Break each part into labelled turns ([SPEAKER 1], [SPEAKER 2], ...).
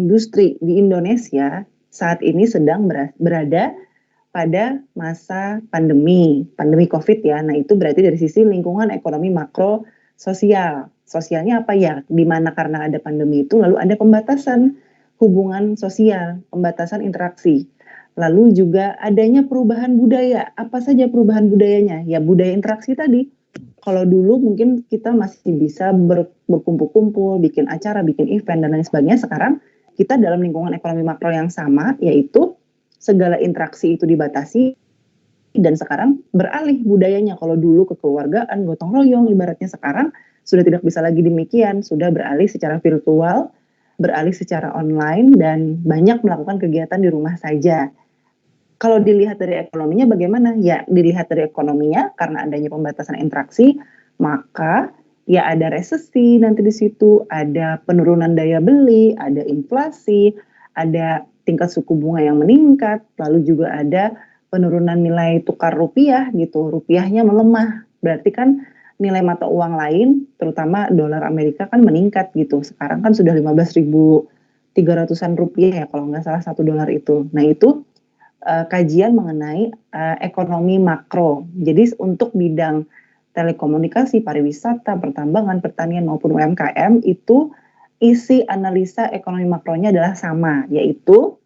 [SPEAKER 1] industri di Indonesia saat ini sedang berada pada masa pandemi COVID ya. Nah, itu berarti dari sisi lingkungan ekonomi makro sosial. Sosialnya apa ya? Di mana karena ada pandemi itu lalu ada pembatasan hubungan sosial, pembatasan interaksi. Lalu juga adanya perubahan budaya. Apa saja perubahan budayanya? Ya budaya interaksi tadi. Kalau dulu mungkin kita masih bisa berkumpul-kumpul, bikin acara, bikin event dan lain sebagainya. Sekarang kita dalam lingkungan ekonomi makro yang sama, yaitu segala interaksi itu dibatasi dan sekarang beralih budayanya. Kalau dulu kekeluargaan, gotong royong ibaratnya, sekarang sudah tidak bisa lagi demikian, sudah beralih secara virtual, beralih secara online dan banyak melakukan kegiatan di rumah saja. Kalau dilihat dari ekonominya bagaimana? Ya, dilihat dari ekonominya karena adanya pembatasan interaksi, maka ya ada resesi nanti di situ, ada penurunan daya beli, ada inflasi, ada tingkat suku bunga yang meningkat, lalu juga ada penurunan nilai tukar rupiah gitu, rupiahnya melemah. Berarti kan nilai mata uang lain, terutama dolar Amerika kan meningkat gitu. Sekarang kan sudah 15.300-an rupiah ya kalau nggak salah satu dolar itu. Nah itu kajian mengenai ekonomi makro. Jadi untuk bidang telekomunikasi, pariwisata, pertambangan, pertanian maupun UMKM itu isi analisa ekonomi makronya adalah sama, yaitu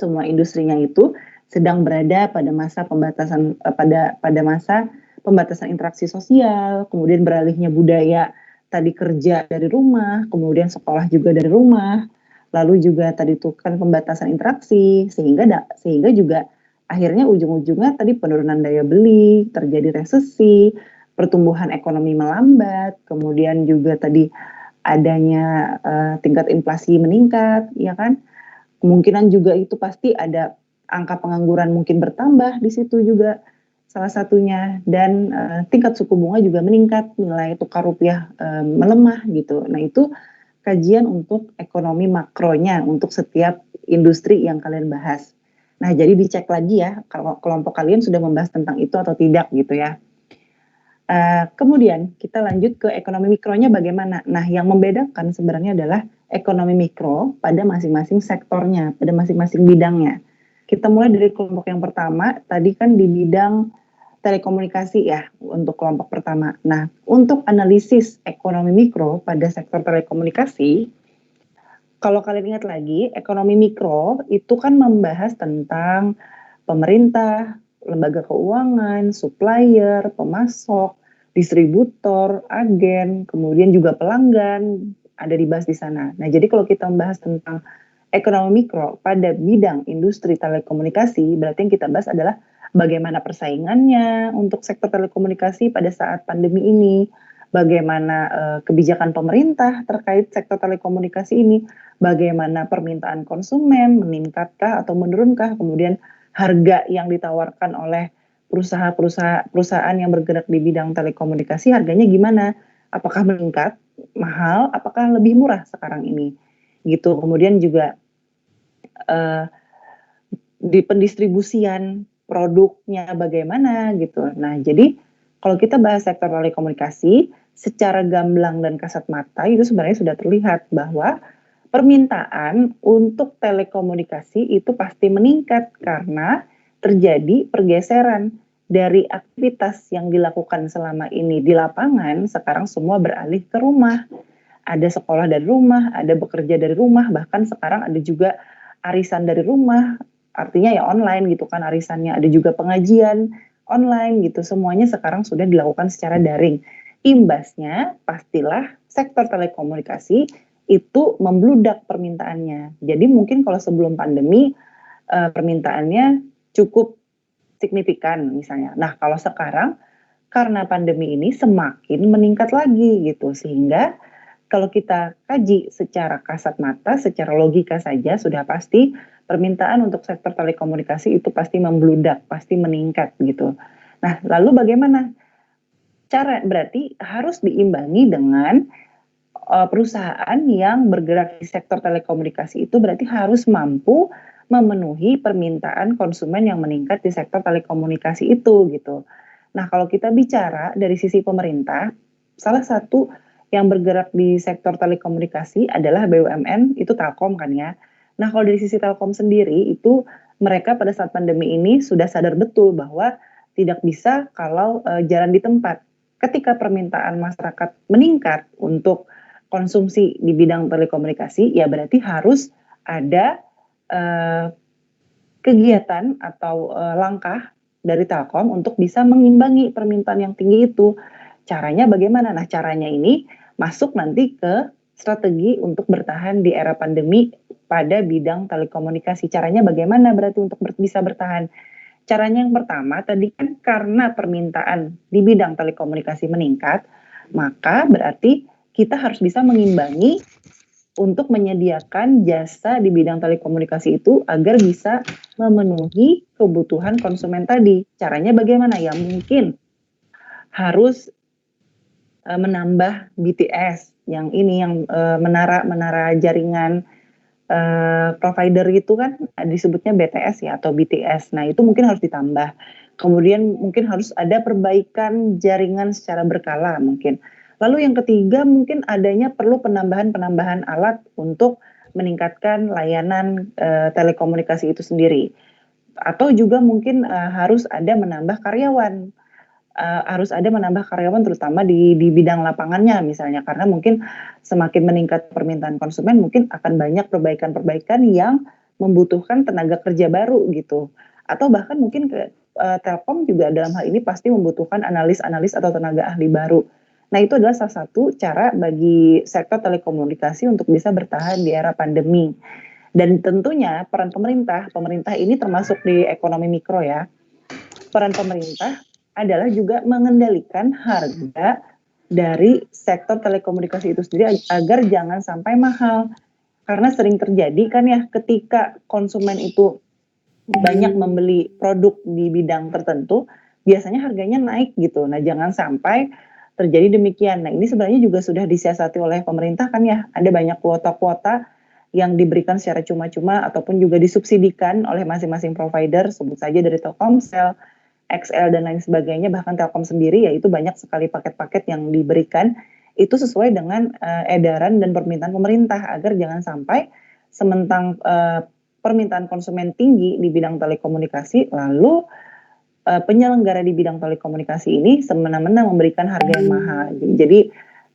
[SPEAKER 1] semua industrinya itu sedang berada pada masa pembatasan pada masa pembatasan interaksi sosial, kemudian beralihnya budaya tadi kerja dari rumah, kemudian sekolah juga dari rumah, lalu juga tadi itu kan pembatasan interaksi sehingga juga akhirnya ujung-ujungnya tadi penurunan daya beli, terjadi resesi, pertumbuhan ekonomi melambat, kemudian juga tadi adanya tingkat inflasi meningkat, ya kan? Kemungkinan juga itu pasti ada angka pengangguran mungkin bertambah di situ juga salah satunya dan tingkat suku bunga juga meningkat, nilai tukar rupiah melemah gitu. Nah, itu kajian untuk ekonomi makronya untuk setiap industri yang kalian bahas. Nah, jadi dicek lagi ya kalau kelompok kalian sudah membahas tentang itu atau tidak gitu ya. Kemudian kita lanjut ke ekonomi mikronya bagaimana. Nah, yang membedakan sebenarnya adalah ekonomi mikro pada masing-masing sektornya, pada masing-masing bidangnya. Kita mulai dari kelompok yang pertama, tadi kan di bidang telekomunikasi ya untuk kelompok pertama. Nah, untuk analisis ekonomi mikro pada sektor telekomunikasi, kalau kalian ingat lagi, ekonomi mikro itu kan membahas tentang pemerintah, lembaga keuangan, supplier, pemasok, distributor, agen, kemudian juga pelanggan, ada dibahas di sana. Nah, jadi kalau kita membahas tentang ekonomi mikro pada bidang industri telekomunikasi, berarti yang kita bahas adalah bagaimana persaingannya untuk sektor telekomunikasi pada saat pandemi ini, bagaimana kebijakan pemerintah terkait sektor telekomunikasi ini, bagaimana permintaan konsumen meningkatkah atau menurunkah, kemudian harga yang ditawarkan oleh perusahaan yang bergerak di bidang telekomunikasi harganya gimana? Apakah meningkat, mahal, apakah lebih murah sekarang ini? Gitu. Kemudian juga uh, di pendistribusian produknya bagaimana gitu. Nah, jadi kalau kita bahas sektor telekomunikasi, secara gamblang dan kasat mata itu sebenarnya sudah terlihat bahwa permintaan untuk telekomunikasi itu pasti meningkat karena terjadi pergeseran dari aktivitas yang dilakukan selama ini di lapangan, sekarang semua beralih ke rumah. Ada sekolah dari rumah, ada bekerja dari rumah, bahkan sekarang ada juga arisan dari rumah, artinya ya online gitu kan arisannya, ada juga pengajian online gitu, semuanya sekarang sudah dilakukan secara daring. Imbasnya pastilah sektor telekomunikasi itu membludak permintaannya. Jadi mungkin kalau sebelum pandemi permintaannya cukup signifikan misalnya. Nah, kalau sekarang karena pandemi ini semakin meningkat lagi gitu, sehingga kalau kita kaji secara kasat mata, secara logika saja sudah pasti permintaan untuk sektor telekomunikasi itu pasti membludak, pasti meningkat gitu. Nah, lalu bagaimana? Berarti harus diimbangi dengan perusahaan yang bergerak di sektor telekomunikasi itu berarti harus mampu memenuhi permintaan konsumen yang meningkat di sektor telekomunikasi itu gitu. Nah, kalau kita bicara dari sisi pemerintah, salah satu yang bergerak di sektor telekomunikasi adalah BUMN, itu Telkom kan ya. Nah, kalau dari sisi Telkom sendiri itu mereka pada saat pandemi ini sudah sadar betul bahwa tidak bisa kalau, jalan di tempat. Ketika permintaan masyarakat meningkat untuk konsumsi di bidang telekomunikasi, ya berarti harus ada, eee, kegiatan atau, langkah dari Telkom untuk bisa mengimbangi permintaan yang tinggi itu. Caranya bagaimana? Nah, caranya ini masuk nanti ke strategi untuk bertahan di era pandemi pada bidang telekomunikasi. Caranya bagaimana berarti untuk bisa bertahan? Caranya yang pertama tadi kan karena permintaan di bidang telekomunikasi meningkat, maka berarti kita harus bisa mengimbangi untuk menyediakan jasa di bidang telekomunikasi itu agar bisa memenuhi kebutuhan konsumen tadi. Caranya bagaimana? Ya mungkin harus, menambah BTS yang ini, yang, menara jaringan, provider itu kan disebutnya BTS ya atau BTS. Nah, itu mungkin harus ditambah. Kemudian mungkin harus ada perbaikan jaringan secara berkala mungkin. Lalu yang ketiga mungkin adanya perlu penambahan-penambahan alat untuk meningkatkan layanan, telekomunikasi itu sendiri. Atau juga mungkin, harus ada menambah karyawan. Harus ada menambah karyawan terutama di bidang lapangannya misalnya, karena mungkin semakin meningkat permintaan konsumen mungkin akan banyak perbaikan-perbaikan yang membutuhkan tenaga kerja baru gitu. Atau bahkan mungkin Telkom juga dalam hal ini pasti membutuhkan analis-analis atau tenaga ahli baru. Nah, itu adalah salah satu cara bagi sektor telekomunikasi untuk bisa bertahan di era pandemi. Dan tentunya peran pemerintah, pemerintah ini termasuk di ekonomi mikro ya. Peran pemerintah adalah juga mengendalikan harga dari sektor telekomunikasi itu sendiri agar jangan sampai mahal. Karena sering terjadi kan ya ketika konsumen itu banyak membeli produk di bidang tertentu, biasanya harganya naik gitu. Nah, jangan sampai terjadi demikian. Nah, ini sebenarnya juga sudah disiasati oleh pemerintah kan ya. Ada banyak kuota-kuota yang diberikan secara cuma-cuma ataupun juga disubsidikan oleh masing-masing provider, sebut saja dari Telkomsel, XL dan lain sebagainya, bahkan Telkom sendiri yaitu banyak sekali paket-paket yang diberikan itu sesuai dengan, edaran dan permintaan pemerintah agar jangan sampai sementang, permintaan konsumen tinggi di bidang telekomunikasi lalu, penyelenggara di bidang telekomunikasi ini semena-mena memberikan harga yang mahal. Jadi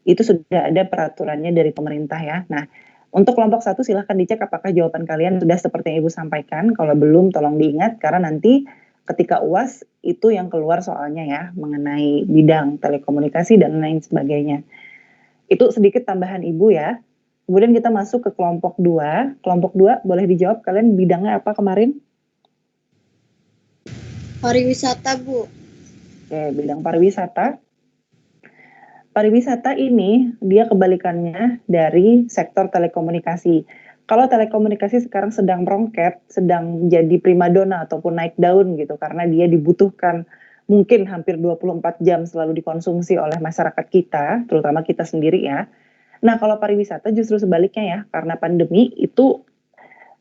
[SPEAKER 1] itu sudah ada peraturannya dari pemerintah ya. Nah, untuk kelompok 1 silahkan dicek apakah jawaban kalian sudah seperti yang Ibu sampaikan, kalau belum tolong diingat karena nanti ketika UAS itu yang keluar soalnya ya, mengenai bidang telekomunikasi dan lain sebagainya. Itu sedikit tambahan Ibu ya. Kemudian kita masuk ke kelompok 2. Kelompok 2 boleh dijawab kalian bidangnya apa kemarin?
[SPEAKER 2] Pariwisata, Bu.
[SPEAKER 1] Oke, bidang pariwisata. Pariwisata ini dia kebalikannya dari sektor telekomunikasi. Kalau telekomunikasi sekarang sedang merongket, sedang jadi primadona ataupun naik daun gitu karena dia dibutuhkan mungkin hampir 24 jam selalu dikonsumsi oleh masyarakat kita, terutama kita sendiri ya. Nah, kalau pariwisata justru sebaliknya ya, karena pandemi itu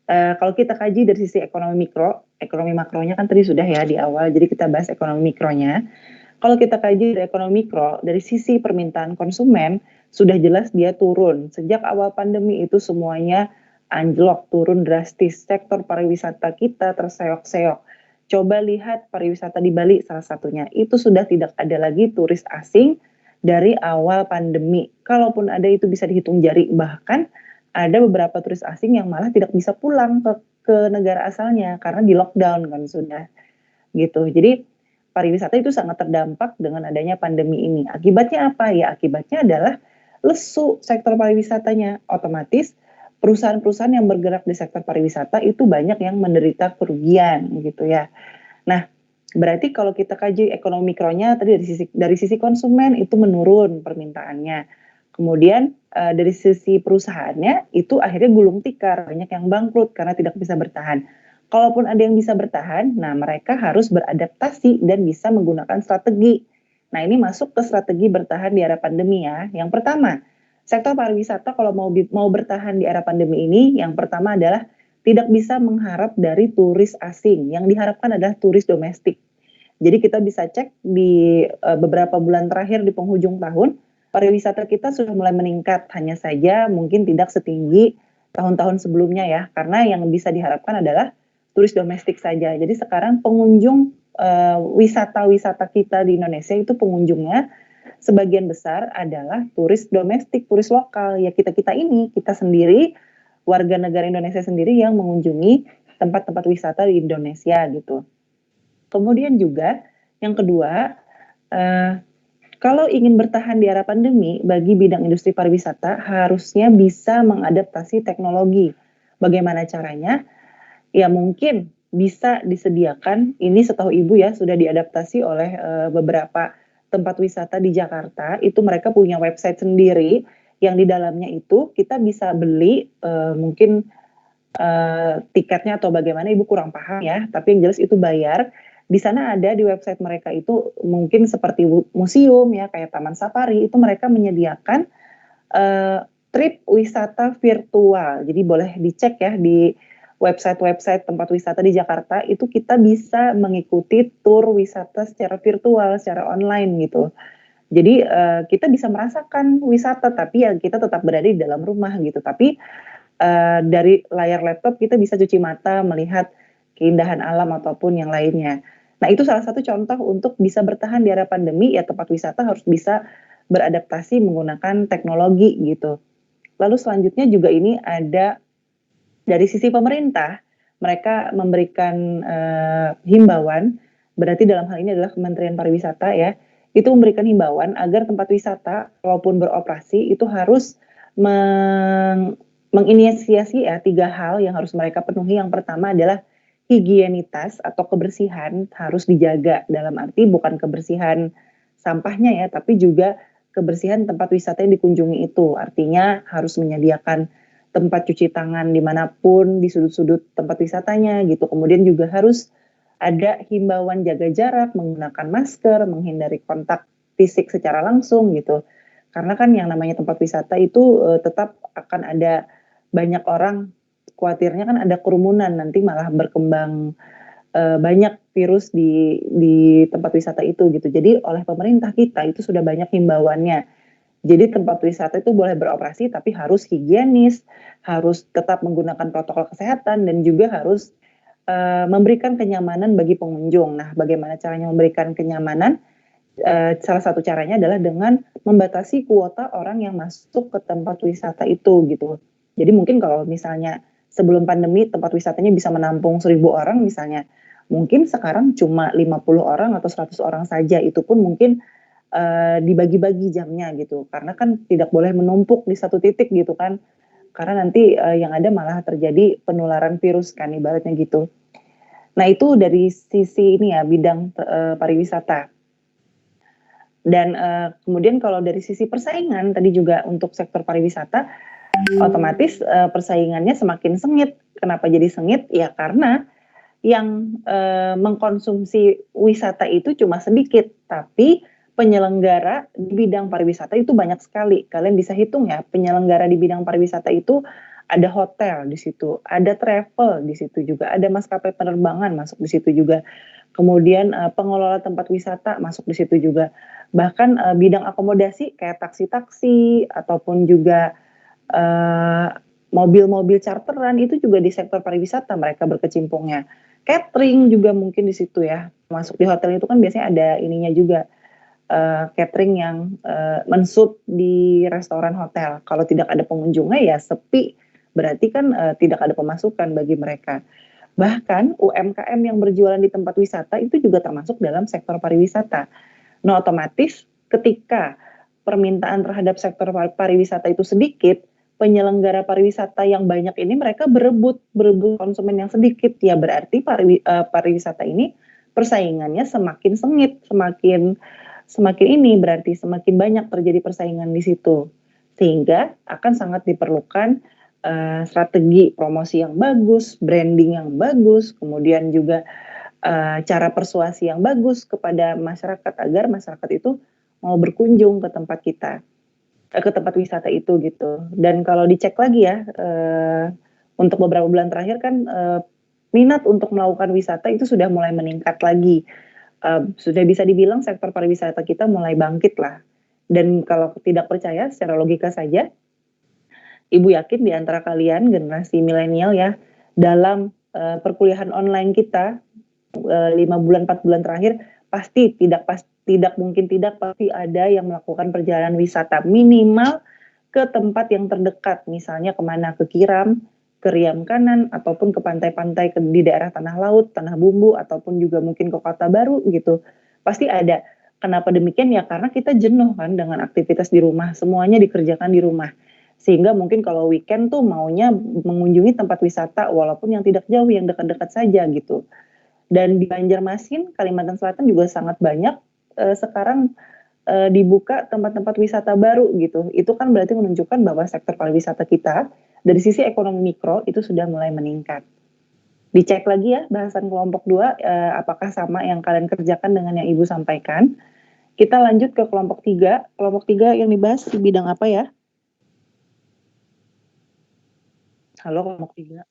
[SPEAKER 1] kalau kita kaji dari sisi ekonomi mikro, ekonomi makronya kan tadi sudah ya di awal, jadi kita bahas ekonomi mikronya. Kalau kita kaji dari ekonomi mikro, dari sisi permintaan konsumen, sudah jelas dia turun. Sejak awal pandemi itu semuanya anjlok, turun drastis. Sektor pariwisata kita terseok-seok. Coba lihat pariwisata di Bali salah satunya. Itu sudah tidak ada lagi turis asing dari awal pandemi. Kalaupun ada itu bisa dihitung jari. Bahkan ada beberapa turis asing yang malah tidak bisa pulang ke negara asalnya karena di lockdown kan sudah gitu. Jadi pariwisata itu sangat terdampak dengan adanya pandemi ini. Akibatnya apa? Ya akibatnya adalah lesu sektor pariwisatanya. Otomatis perusahaan-perusahaan yang bergerak di sektor pariwisata itu banyak yang menderita kerugian gitu ya. Nah, berarti kalau kita kaji ekonomi mikronya tadi dari sisi konsumen itu menurun permintaannya. Kemudian dari sisi perusahaannya itu akhirnya gulung tikar, banyak yang bangkrut karena tidak bisa bertahan. Kalaupun ada yang bisa bertahan, nah mereka harus beradaptasi dan bisa menggunakan strategi. Nah, ini masuk ke strategi bertahan di era pandemi ya. Yang pertama, sektor pariwisata kalau mau bertahan di era pandemi ini, yang pertama adalah tidak bisa mengharap dari turis asing. Yang diharapkan adalah turis domestik. Jadi kita bisa cek di beberapa bulan terakhir di penghujung tahun, pariwisata kita sudah mulai meningkat, hanya saja mungkin tidak setinggi tahun-tahun sebelumnya ya, karena yang bisa diharapkan adalah turis domestik saja. Jadi sekarang pengunjung wisata-wisata kita di Indonesia itu pengunjungnya sebagian besar adalah turis domestik, turis lokal. Ya kita-kita ini, kita sendiri, warga negara Indonesia sendiri yang mengunjungi tempat-tempat wisata di Indonesia gitu. Kemudian juga yang kedua, kalau ingin bertahan di era pandemi, bagi bidang industri pariwisata harusnya bisa mengadaptasi teknologi. Bagaimana caranya? Ya mungkin bisa disediakan, ini setahu Ibu ya, sudah diadaptasi oleh beberapa tempat wisata di Jakarta, itu mereka punya website sendiri, yang di dalamnya itu kita bisa beli mungkin tiketnya atau bagaimana Ibu kurang paham ya, tapi yang jelas itu bayar. Di sana ada di website mereka itu mungkin seperti museum ya, kayak Taman Safari, itu mereka menyediakan trip wisata virtual. Jadi boleh dicek ya di website-website tempat wisata di Jakarta, itu kita bisa mengikuti tur wisata secara virtual, secara online gitu. Jadi kita bisa merasakan wisata, tapi ya kita tetap berada di dalam rumah gitu. Tapi dari layar laptop kita bisa cuci mata, melihat keindahan alam ataupun yang lainnya. Nah itu salah satu contoh untuk bisa bertahan di era pandemi, ya tempat wisata harus bisa beradaptasi menggunakan teknologi gitu. Lalu selanjutnya juga ini ada dari sisi pemerintah, mereka memberikan himbauan, berarti dalam hal ini adalah Kementerian Pariwisata ya, itu memberikan himbauan agar tempat wisata walaupun beroperasi itu harus menginisiasi ya 3 hal yang harus mereka penuhi. Yang pertama adalah higienitas atau kebersihan harus dijaga, dalam arti bukan kebersihan sampahnya ya, tapi juga kebersihan tempat wisata yang dikunjungi itu. Artinya harus menyediakan tempat cuci tangan dimanapun, di sudut-sudut tempat wisatanya gitu. Kemudian juga harus ada himbauan jaga jarak, menggunakan masker, menghindari kontak fisik secara langsung gitu. Karena kan yang namanya tempat wisata itu tetap akan ada banyak orang, khawatirnya kan ada kerumunan, nanti malah berkembang banyak virus di tempat wisata itu gitu. Jadi oleh pemerintah kita itu sudah banyak himbauannya. Jadi tempat wisata itu boleh beroperasi tapi harus higienis, harus tetap menggunakan protokol kesehatan dan juga harus memberikan kenyamanan bagi pengunjung. Nah, bagaimana caranya memberikan kenyamanan? Salah satu caranya adalah dengan membatasi kuota orang yang masuk ke tempat wisata itu gitu. Jadi mungkin kalau misalnya sebelum pandemi tempat wisatanya bisa menampung 1.000 orang misalnya, mungkin sekarang cuma 50 orang atau 100 orang saja, itu pun mungkin dibagi-bagi jamnya gitu. Karena kan tidak boleh menumpuk di satu titik gitu kan. Karena nanti yang ada malah terjadi penularan virus kan ibaratnya gitu. Nah itu dari sisi ini ya bidang pariwisata. Dan kemudian kalau dari sisi persaingan tadi juga untuk sektor pariwisata, otomatis persaingannya semakin sengit. Kenapa jadi sengit? Ya karena yang mengkonsumsi wisata itu cuma sedikit, tapi penyelenggara di bidang pariwisata itu banyak sekali. Kalian bisa hitung ya, penyelenggara di bidang pariwisata itu ada hotel di situ, ada travel di situ juga, ada maskapai penerbangan masuk di situ juga. Kemudian pengelola tempat wisata masuk di situ juga. Bahkan bidang akomodasi kayak taksi-taksi ataupun juga mobil-mobil charteran itu juga di sektor pariwisata mereka berkecimpungnya. Catering juga mungkin di situ ya. Masuk di hotel itu kan biasanya ada ininya juga, catering yang mensup di restoran hotel. Kalau tidak ada pengunjungnya ya sepi, berarti kan tidak ada pemasukan bagi mereka. Bahkan UMKM yang berjualan di tempat wisata itu juga termasuk dalam sektor pariwisata. Nah otomatis ketika permintaan terhadap sektor pariwisata itu sedikit, penyelenggara pariwisata yang banyak ini mereka berebut konsumen yang sedikit, ya berarti pariwisata ini persaingannya semakin sengit, semakin ini berarti semakin banyak terjadi persaingan di situ, sehingga akan sangat diperlukan strategi promosi yang bagus, branding yang bagus, kemudian juga cara persuasi yang bagus kepada masyarakat agar masyarakat itu mau berkunjung ke tempat kita, ke tempat wisata itu gitu. Dan kalau dicek lagi ya, untuk beberapa bulan terakhir kan minat untuk melakukan wisata itu sudah mulai meningkat lagi. Sudah bisa dibilang sektor pariwisata kita mulai bangkit lah. Dan kalau tidak percaya secara logika saja, Ibu yakin di antara kalian generasi milenial ya, dalam, perkuliahan online kita, 5 bulan, 4 bulan terakhir, pasti tidak mungkin tidak, pasti ada yang melakukan perjalanan wisata minimal ke tempat yang terdekat, misalnya kemana, ke Kiram, ke Riam Kanan, ataupun ke pantai-pantai di daerah Tanah Laut, Tanah Bumbu, ataupun juga mungkin ke Kota Baru gitu. Pasti ada. Kenapa demikian? Ya karena kita jenuh kan dengan aktivitas di rumah, semuanya dikerjakan di rumah. Sehingga mungkin kalau weekend tuh maunya mengunjungi tempat wisata walaupun yang tidak jauh, yang dekat-dekat saja gitu. Dan di Banjarmasin, Kalimantan Selatan juga sangat banyak sekarang dibuka tempat-tempat wisata baru gitu. Itu kan berarti menunjukkan bahwa sektor pariwisata kita dari sisi ekonomi mikro itu sudah mulai meningkat. Dicek lagi ya bahasan kelompok 2 apakah sama yang kalian kerjakan dengan yang Ibu sampaikan. Kita lanjut ke kelompok 3. Kelompok 3 yang dibahas di bidang apa ya? Halo kelompok 3.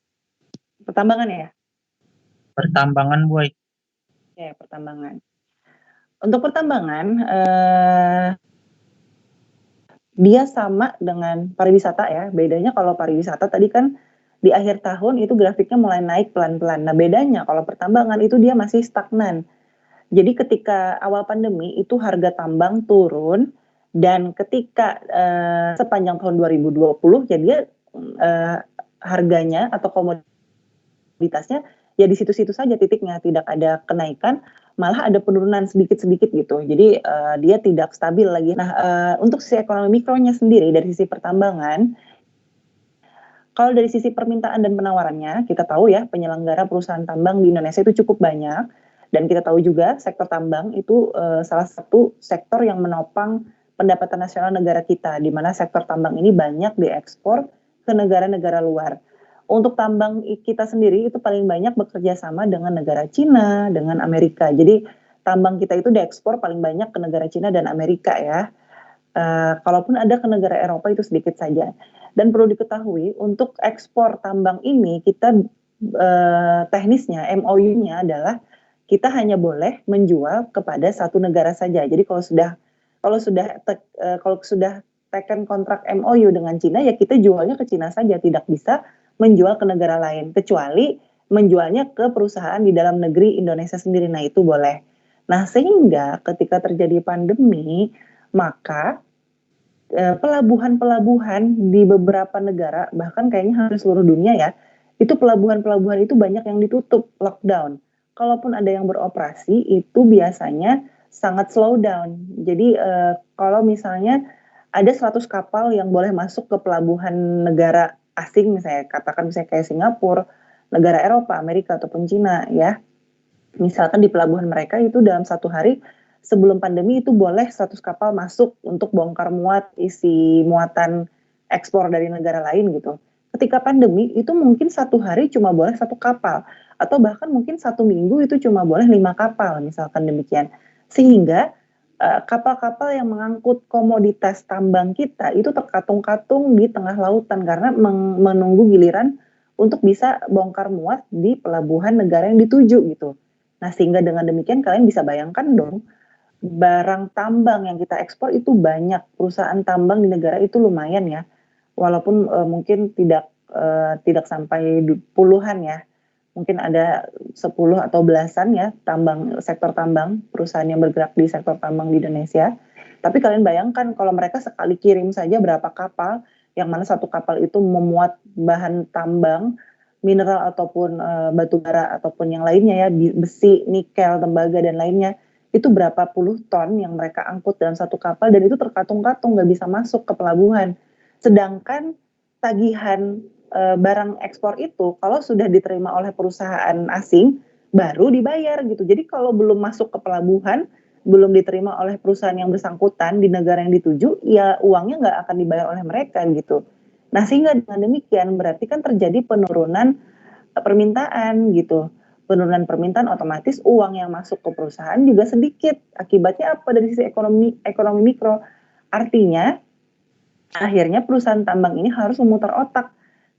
[SPEAKER 1] Pertambangan ya?
[SPEAKER 3] Pertambangan, Boy.
[SPEAKER 1] Ya, pertambangan. Untuk pertambangan, dia sama dengan pariwisata ya, bedanya kalau pariwisata tadi kan di akhir tahun itu grafiknya mulai naik pelan-pelan. Nah bedanya kalau pertambangan itu dia masih stagnan. Jadi ketika awal pandemi itu harga tambang turun dan ketika sepanjang tahun 2020 ya dia harganya atau komoditasnya ya di situ-situ saja titiknya, tidak ada kenaikan, malah ada penurunan sedikit-sedikit gitu. Jadi dia tidak stabil lagi. Nah, untuk sisi ekonomi mikronya sendiri dari sisi pertambangan, kalau dari sisi permintaan dan penawarannya, kita tahu ya penyelenggara perusahaan tambang di Indonesia itu cukup banyak dan kita tahu juga sektor tambang itu salah satu sektor yang menopang pendapatan nasional negara kita, di mana sektor tambang ini banyak diekspor ke negara-negara luar. Untuk tambang kita sendiri itu paling banyak bekerja sama dengan negara Cina, dengan Amerika. Jadi tambang kita itu diekspor paling banyak ke negara Cina dan Amerika ya. Kalaupun ada ke negara Eropa itu sedikit saja. Dan perlu diketahui untuk ekspor tambang ini kita teknisnya MOU-nya adalah kita hanya boleh menjual kepada satu negara saja. Jadi kalau sudah taken kontrak MOU dengan Cina ya kita jualnya ke Cina saja, tidak bisa menjual ke negara lain kecuali menjualnya ke perusahaan di dalam negeri Indonesia sendiri. Nah, itu boleh. Nah, sehingga ketika terjadi pandemi, maka pelabuhan-pelabuhan di beberapa negara, bahkan kayaknya hampir seluruh dunia ya, itu pelabuhan-pelabuhan itu banyak yang ditutup, lockdown. Kalaupun ada yang beroperasi, itu biasanya sangat slow down. Jadi kalau misalnya ada 100 kapal yang boleh masuk ke pelabuhan negara asing, misalnya katakan misalnya kayak Singapura, negara Eropa, Amerika ataupun Cina ya. Misalkan di pelabuhan mereka itu dalam satu hari sebelum pandemi itu boleh 100 kapal masuk untuk bongkar muat isi muatan ekspor dari negara lain gitu. Ketika pandemi itu mungkin satu hari cuma boleh satu kapal atau bahkan mungkin satu minggu itu cuma boleh 5 kapal misalkan demikian. Sehingga kapal-kapal yang mengangkut komoditas tambang kita itu terkatung-katung di tengah lautan karena menunggu giliran untuk bisa bongkar muat di pelabuhan negara yang dituju gitu. Nah, sehingga dengan demikian kalian bisa bayangkan dong, barang tambang yang kita ekspor itu banyak, perusahaan tambang di negara itu lumayan ya. Walaupun mungkin tidak sampai puluhan ya. Mungkin ada 10 atau belasan ya sektor tambang, perusahaan yang bergerak di sektor tambang di Indonesia. Tapi kalian bayangkan kalau mereka sekali kirim saja berapa kapal, yang mana satu kapal itu memuat bahan tambang, mineral ataupun batu bara ataupun yang lainnya ya, besi, nikel, tembaga dan lainnya, itu berapa puluh ton yang mereka angkut dalam satu kapal dan itu terkatung-katung nggak bisa masuk ke pelabuhan. Sedangkan tagihan barang ekspor itu kalau sudah diterima oleh perusahaan asing baru dibayar gitu. Jadi kalau belum masuk ke pelabuhan, belum diterima oleh perusahaan yang bersangkutan di negara yang dituju, ya uangnya nggak akan dibayar oleh mereka gitu. Nah sehingga dengan demikian berarti kan terjadi penurunan permintaan gitu. Penurunan permintaan otomatis uang yang masuk ke perusahaan juga sedikit. Akibatnya apa dari sisi ekonomi mikro? Artinya akhirnya perusahaan tambang ini harus memutar otak.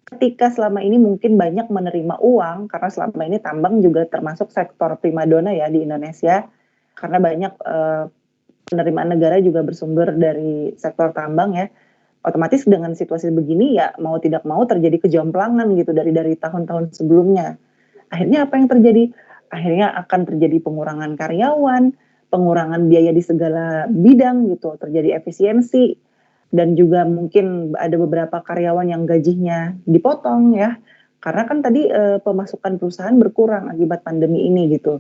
[SPEAKER 1] Ketika selama ini mungkin banyak menerima uang, karena selama ini tambang juga termasuk sektor primadona ya di Indonesia, karena banyak penerimaan negara juga bersumber dari sektor tambang ya. Otomatis dengan situasi begini ya mau tidak mau terjadi kejomplangan gitu dari tahun-tahun sebelumnya. Akhirnya apa yang terjadi? Akhirnya akan terjadi pengurangan karyawan, pengurangan biaya di segala bidang gitu, terjadi efisiensi dan juga mungkin ada beberapa karyawan yang gajinya dipotong ya. Karena kan tadi pemasukan perusahaan berkurang akibat pandemi ini gitu.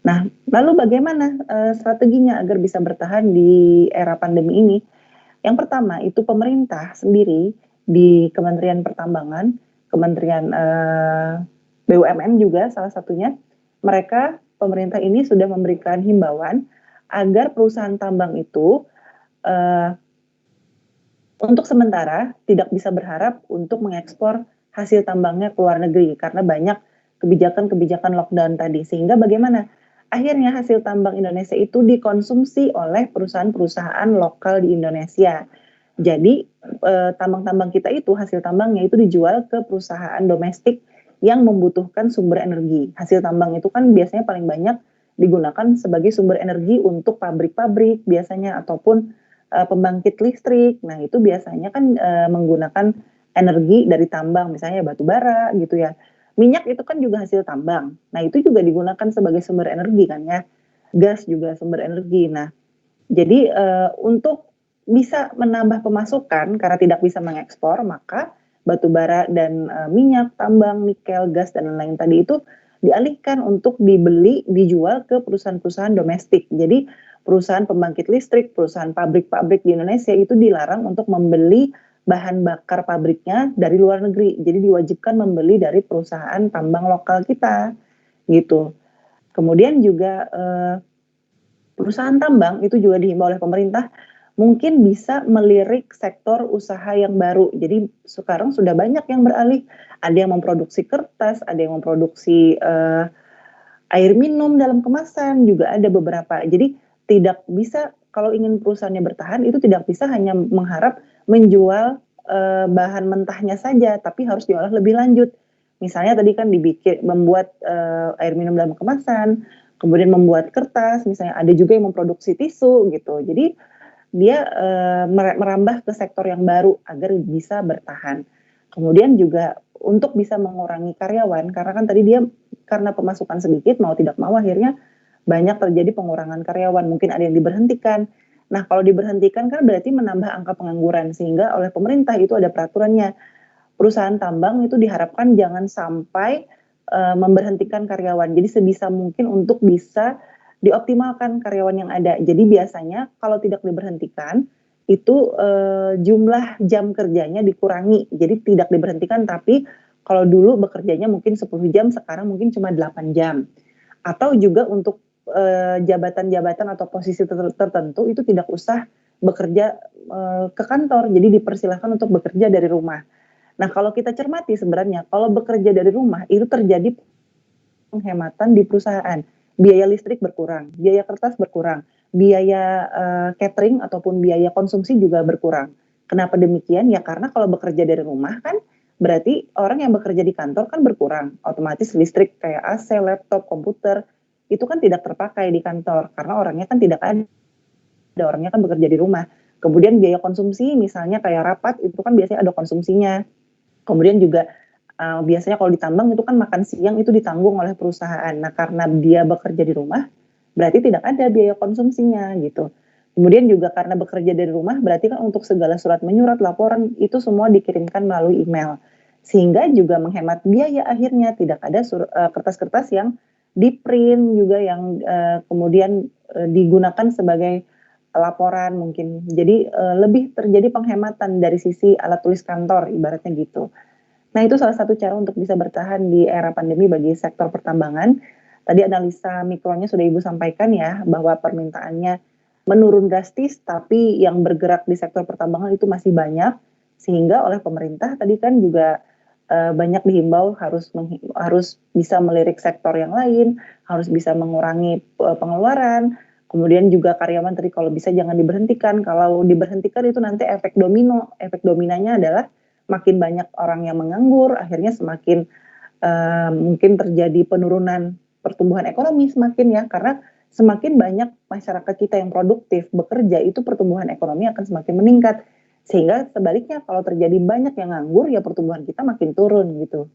[SPEAKER 1] Nah, lalu bagaimana strateginya agar bisa bertahan di era pandemi ini? Yang pertama itu pemerintah sendiri di Kementerian Pertambangan, Kementerian BUMN juga salah satunya, mereka pemerintah ini sudah memberikan himbauan agar perusahaan tambang itu uh, untuk sementara tidak bisa berharap untuk mengekspor hasil tambangnya ke luar negeri karena banyak kebijakan-kebijakan lockdown tadi. Sehingga bagaimana? Akhirnya hasil tambang Indonesia itu dikonsumsi oleh perusahaan-perusahaan lokal di Indonesia. Jadi tambang-tambang kita itu hasil tambangnya itu dijual ke perusahaan domestik yang membutuhkan sumber energi. Hasil tambang itu kan biasanya paling banyak digunakan sebagai sumber energi untuk pabrik-pabrik biasanya ataupun pembangkit listrik. Nah, itu biasanya kan menggunakan energi dari tambang, misalnya batu bara gitu ya. Minyak itu kan juga hasil tambang. Nah, itu juga digunakan sebagai sumber energi kan ya. Gas juga sumber energi. Nah, jadi untuk bisa menambah pemasukan karena tidak bisa mengekspor, maka batu bara dan minyak, tambang, nikel, gas dan lain-lain tadi itu dialihkan untuk dibeli, dijual ke perusahaan-perusahaan domestik. Jadi perusahaan pembangkit listrik, perusahaan pabrik-pabrik di Indonesia itu dilarang untuk membeli bahan bakar pabriknya dari luar negeri. Jadi diwajibkan membeli dari perusahaan tambang lokal kita, gitu. Kemudian juga perusahaan tambang itu juga dihimbau oleh pemerintah mungkin bisa melirik sektor usaha yang baru. Jadi sekarang sudah banyak yang beralih, ada yang memproduksi kertas, ada yang memproduksi air minum dalam kemasan, juga ada beberapa. Jadi tidak bisa kalau ingin perusahaannya bertahan itu tidak bisa hanya mengharap menjual bahan mentahnya saja, tapi harus diolah lebih lanjut. Misalnya tadi kan dibikin membuat air minum dalam kemasan, kemudian membuat kertas, misalnya ada juga yang memproduksi tisu gitu. Jadi dia merambah ke sektor yang baru agar bisa bertahan. Kemudian juga untuk bisa mengurangi karyawan, karena kan tadi dia karena pemasukan sedikit mau tidak mau akhirnya banyak terjadi pengurangan karyawan, mungkin ada yang diberhentikan. Nah, kalau diberhentikan kan berarti menambah angka pengangguran sehingga oleh pemerintah itu ada peraturannya. Perusahaan tambang itu diharapkan jangan sampai memberhentikan karyawan. Jadi sebisa mungkin untuk bisa dioptimalkan karyawan yang ada. Jadi biasanya kalau tidak diberhentikan itu jumlah jam kerjanya dikurangi. Jadi tidak diberhentikan tapi kalau dulu bekerjanya mungkin 10 jam, sekarang mungkin cuma 8 jam. Atau juga untuk jabatan-jabatan atau posisi tertentu itu tidak usah bekerja ke kantor. Jadi dipersilahkan untuk bekerja dari rumah. Nah, kalau kita cermati sebenarnya kalau bekerja dari rumah itu terjadi penghematan di perusahaan. Biaya listrik berkurang, biaya kertas berkurang, biaya catering ataupun biaya konsumsi juga berkurang. Kenapa demikian? Ya karena kalau bekerja dari rumah kan berarti orang yang bekerja di kantor kan berkurang. Otomatis listrik kayak AC, laptop, komputer itu kan tidak terpakai di kantor karena orangnya kan tidak ada, orangnya kan bekerja di rumah. Kemudian biaya konsumsi misalnya kayak rapat itu kan biasanya ada konsumsinya. Kemudian juga biasanya kalau ditambang itu kan makan siang itu ditanggung oleh perusahaan. Nah, karena dia bekerja di rumah, berarti tidak ada biaya konsumsinya gitu. Kemudian juga karena bekerja dari rumah, berarti kan untuk segala surat menyurat, laporan itu semua dikirimkan melalui email. Sehingga juga menghemat biaya akhirnya tidak ada kertas-kertas yang di-print juga yang kemudian digunakan sebagai laporan mungkin. Jadi lebih terjadi penghematan dari sisi alat tulis kantor ibaratnya gitu. Nah, itu salah satu cara untuk bisa bertahan di era pandemi bagi sektor pertambangan. Tadi analisa mikronya sudah Ibu sampaikan ya, bahwa permintaannya menurun drastis, tapi yang bergerak di sektor pertambangan itu masih banyak, sehingga oleh pemerintah tadi kan juga banyak dihimbau harus bisa melirik sektor yang lain, harus bisa mengurangi pengeluaran, kemudian juga karyawan tadi kalau bisa jangan diberhentikan, kalau diberhentikan itu nanti efek domino, efek dominanya adalah makin banyak orang yang menganggur, akhirnya semakin mungkin terjadi penurunan pertumbuhan ekonomi semakin ya, karena semakin banyak masyarakat kita yang produktif bekerja, itu pertumbuhan ekonomi akan semakin meningkat. Sehingga sebaliknya kalau terjadi banyak yang nganggur, ya pertumbuhan kita makin turun gitu.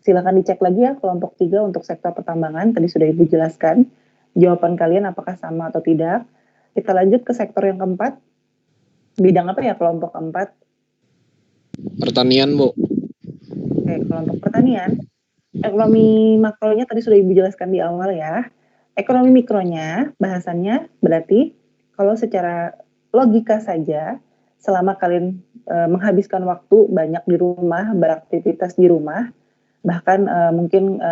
[SPEAKER 1] Silakan dicek lagi ya kelompok 3 untuk sektor pertambangan, tadi sudah Ibu jelaskan. Jawaban kalian apakah sama atau tidak? Kita lanjut ke sektor yang keempat. Bidang apa ya kelompok keempat?
[SPEAKER 4] Pertanian, Bu.
[SPEAKER 1] Oke, kelompok pertanian. Ekonomi makronya tadi sudah Ibu jelaskan di awal ya. Ekonomi mikronya bahasannya berarti kalau secara logika saja, selama kalian menghabiskan waktu banyak di rumah, beraktivitas di rumah, bahkan mungkin